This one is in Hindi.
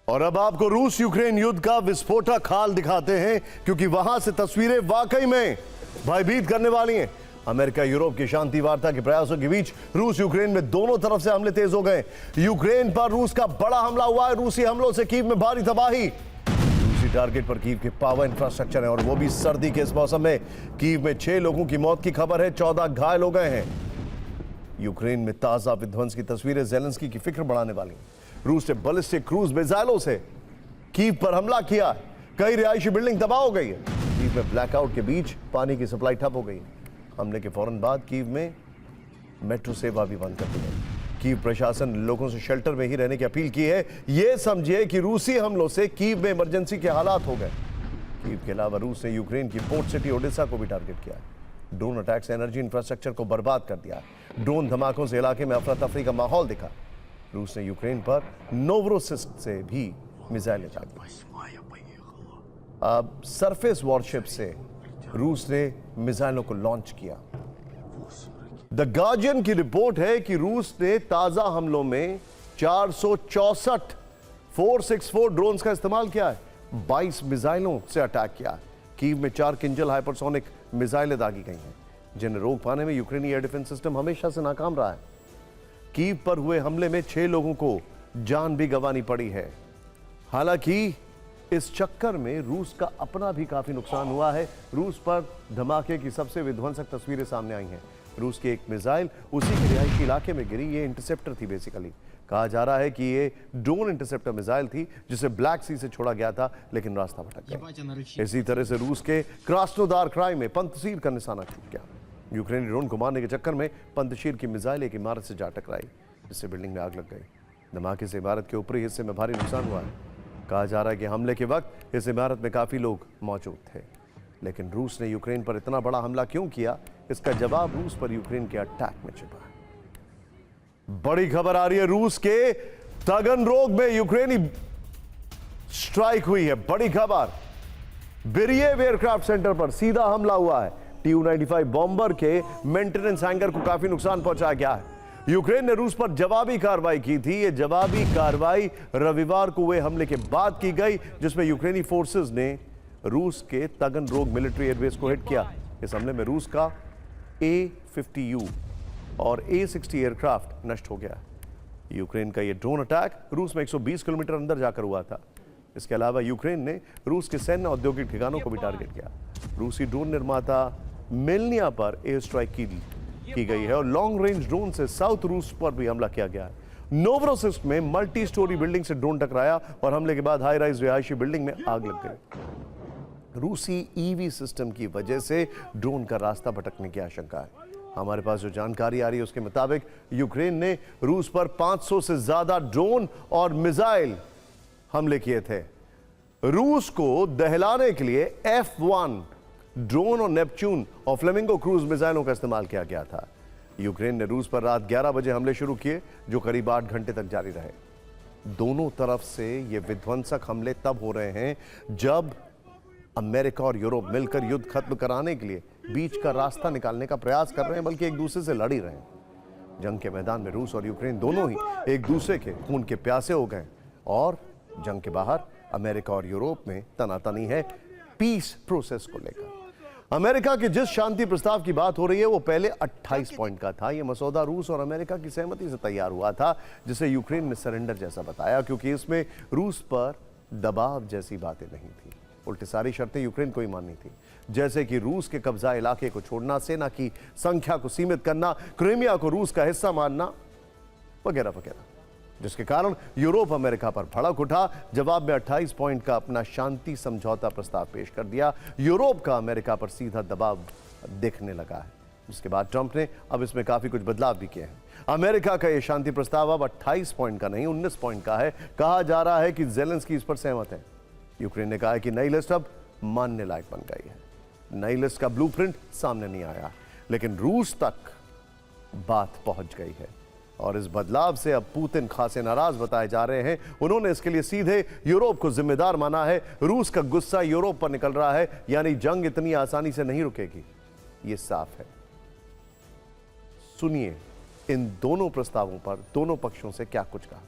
और अब आपको रूस यूक्रेन युद्ध का विस्फोटक हाल दिखाते हैं, क्योंकि वहां से तस्वीरें वाकई में भयभीत करने वाली हैं। अमेरिका यूरोप की शांति वार्ता के प्रयासों के बीच रूस यूक्रेन में दोनों तरफ से हमले तेज हो गए। यूक्रेन पर रूस का बड़ा हमला हुआ है। रूसी हमलों से कीव में भारी तबाही। रूसी टारगेट पर कीव के पावर इंफ्रास्ट्रक्चर है, और वो भी सर्दी के इस मौसम में। कीव में 6 लोगों की मौत की खबर है, 14 घायल हो गए हैं। यूक्रेन में ताजा विध्वंस की तस्वीरें ज़ेलेंस्की की फिक्र बढ़ाने वाली हैं। रूस ने बैलिस्टिक क्रूज मिसाइलों से कीव पर हमला किया। कई रिहायशी बिल्डिंग तबाह हो गई है। कीव में ब्लैकआउट के बीच पानी की सप्लाई ठप हो गई है। हमले के फौरन बाद कीव में मेट्रो सेवा भी बंद कर दी गई। कीव प्रशासन लोगों से शेल्टर में ही रहने की अपील की है। यह समझिए कि रूसी हमलों से कीव में इमरजेंसी के हालात हो गए। कीव के अलावा रूस ने यूक्रेन की पोर्ट सिटी ओडेसा को भी टारगेट किया। ड्रोन अटैक से एनर्जी इंफ्रास्ट्रक्चर को बर्बाद कर दिया। ड्रोन धमाकों से इलाके में अफरा तफरी का माहौल दिखा। रूस ने यूक्रेन पर नोवरोसिस्क से भी मिसाइलें दागी। अब सरफेस वॉरशिप से रूस ने मिसाइलों को लॉन्च किया। द गार्जियन की रिपोर्ट है कि रूस ने ताजा हमलों में 464 464 ड्रोन्स का इस्तेमाल किया है। 22 मिसाइलों से अटैक किया है। कीव में 4 किंजल हाइपरसोनिक मिसाइलें दागी गई हैं, जिन्हें रोक पाने में यूक्रेनी एयर डिफेंस सिस्टम हमेशा से नाकाम रहा है। कीव पर हुए हमले में 6 लोगों को जान भी गंवानी पड़ी है। हालांकि इस चक्कर में रूस का अपना भी काफी नुकसान हुआ है। रूस पर धमाके की सबसे विध्वंसक तस्वीरें सामने आई हैं। रूस की एक मिसाइल उसी के रिहायशी इलाके में गिरी। ये इंटरसेप्टर थी। बेसिकली कहा जा रहा है कि ये ड्रोन इंटरसेप्टर मिसाइल थी, जिसे ब्लैक सी से छोड़ा गया था, लेकिन रास्ता भटक गया। इसी तरह से रूस के क्रास्नोदार क्राई में पंतशीर का निशाना टूट गया। यूक्रेनी ड्रोन को मारने के चक्कर में पंतशीर की मिसाइल एक इमारत से जा टकराई, जिससे बिल्डिंग में आग लग गई। धमाके से इमारत के ऊपरी हिस्से में भारी नुकसान हुआ है। कहा जा रहा है कि हमले के वक्त इस इमारत में काफी लोग मौजूद थे। लेकिन रूस ने यूक्रेन पर इतना बड़ा हमला क्यों किया, इसका जवाब रूस पर यूक्रेन के अटैक में छिपा है। बड़ी खबर आ रही है, रूस के तागनरोग में यूक्रेनी स्ट्राइक हुई है। बड़ी खबर, बिरियेव एयरक्राफ्ट सेंटर पर सीधा हमला हुआ है। Tu-95 बॉम्बर के मेंटेनेंस हैंगर को काफी नुकसान पहुंचाया गया है। यूक्रेन ने रूस पर जवाबी कार्रवाई की थी। यह जवाबी कार्रवाई रविवार को हुए हमले के बाद की गई, जिसमें यूक्रेनी फोर्सेस ने रूस के तागनरोग मिलिट्री एयरबेस को हिट किया। इस हमले में रूस का A-50U और A-60 एयरक्राफ्ट नष्ट हो गया। यूक्रेन का यह ड्रोन अटैक रूस में 120 किलोमीटर अंदर जाकर हुआ था। इसके अलावा यूक्रेन ने रूस के सैन्य औद्योगिक ठिकानों को भी टारगेट किया। रूसी ड्रोन निर्माता मेलनिया पर एयर स्ट्राइक की गई है, और लॉन्ग रेंज ड्रोन से साउथ रूस पर भी हमला किया गया है। नोवरोसिस्क में मल्टी स्टोरी बिल्डिंग से ड्रोन टकराया, और हमले के बाद हाई राइज रिहायशी बिल्डिंग में आग लग गई। रूसी ईवी सिस्टम की वजह से ड्रोन का रास्ता भटकने की आशंका है। हमारे पास जो जानकारी आ रही है उसके मुताबिक यूक्रेन ने रूस पर 500 से ज्यादा ड्रोन और मिसाइल हमले किए थे। रूस को दहलाने के लिए F-1 ड्रोन और नेपच्यून और फ्लेमिंगो क्रूज मिसाइलों का इस्तेमाल किया गया था। यूक्रेन ने रूस पर रात 11 बजे हमले शुरू किए, जो करीब 8 घंटे तक जारी रहे। दोनों तरफ से ये विध्वंसक हमले तब हो रहे हैं जब अमेरिका और यूरोप मिलकर युद्ध खत्म कराने के लिए बीच का रास्ता निकालने का प्रयास कर रहे हैं, बल्कि एक दूसरे से लड़ ही रहे हैं। जंग के मैदान में रूस और यूक्रेन दोनों ही एक दूसरे के खून के प्यासे हो गए, और जंग के बाहर अमेरिका और यूरोप में तनातनी है पीस प्रोसेस को लेकर। अमेरिका के जिस शांति प्रस्ताव की बात हो रही है वो पहले 28 पॉइंट का था। यह मसौदा रूस और अमेरिका की सहमति से तैयार हुआ था, जिसे यूक्रेन ने सरेंडर जैसा बताया, क्योंकि इसमें रूस पर दबाव जैसी बातें नहीं थी। उल्टी सारी शर्तें यूक्रेन को ही माननी थी, जैसे कि रूस के कब्जा इलाके को छोड़ना, सेना की संख्या को सीमित करना, क्रीमिया को रूस का हिस्सा मानना, वगैरह वगैरह, जिसके कारण यूरोप अमेरिका पर भड़क उठा। जवाब में 28 पॉइंट का अपना शांति समझौता प्रस्ताव पेश कर दिया। यूरोप का अमेरिका पर सीधा दबाव दिखने लगा है, जिसके बाद ट्रंप ने अब इसमें काफी कुछ बदलाव भी किए हैं। अमेरिका का यह शांति प्रस्ताव अब 28 पॉइंट का नहीं, 19 पॉइंट का है। कहा जा रहा है कि ज़ेलेंस्की इस पर सहमत है। यूक्रेन ने कहा है कि नई लिस्ट अब मानने लायक बन गई है। नई लिस्ट का ब्लूप्रिंट सामने नहीं आया, लेकिन रूस तक बात पहुंच गई है, और इस बदलाव से अब पुतिन खासे नाराज बताए जा रहे हैं। उन्होंने इसके लिए सीधे यूरोप को जिम्मेदार माना है। रूस का गुस्सा यूरोप पर निकल रहा है, यानी जंग इतनी आसानी से नहीं रुकेगी, ये साफ है। सुनिए इन दोनों प्रस्तावों पर दोनों पक्षों से क्या कुछ कहा।